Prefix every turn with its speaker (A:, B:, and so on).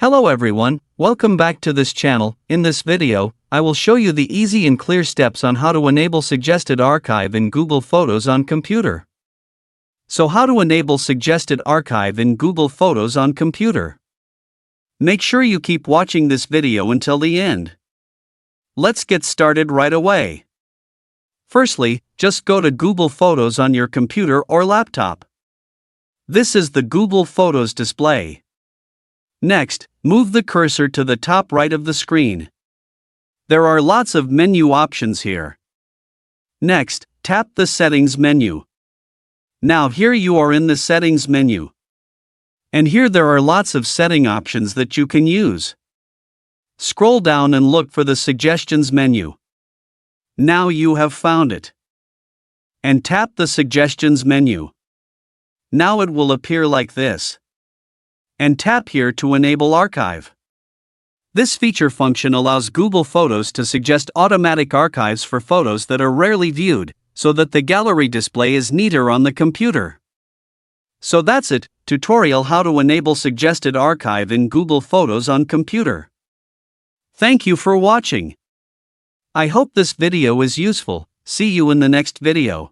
A: Hello everyone, welcome back to this channel. In this video, I will show you the easy and clear steps on how to enable suggested archive in Google Photos on computer. So how to enable suggested archive in Google Photos on computer? Make sure you keep watching this video until the end. Let's get started right away. Firstly, just go to Google Photos on your computer or laptop. This is the Google Photos display. Next, move the cursor to the top right of the screen. There are lots of menu options here. Next, tap the Settings menu. Now here you are in the Settings menu. And here there are lots of setting options that you can use. Scroll down and look for the Suggestions menu. Now you have found it. And tap the Suggestions menu. Now it will appear like this. And tap here to enable archive. This feature function allows Google Photos to suggest automatic archives for photos that are rarely viewed, so that the gallery display is neater on the computer. So that's it, tutorial how to enable suggested archive in Google Photos on computer. Thank you for watching. I hope this video is useful. See you in the next video.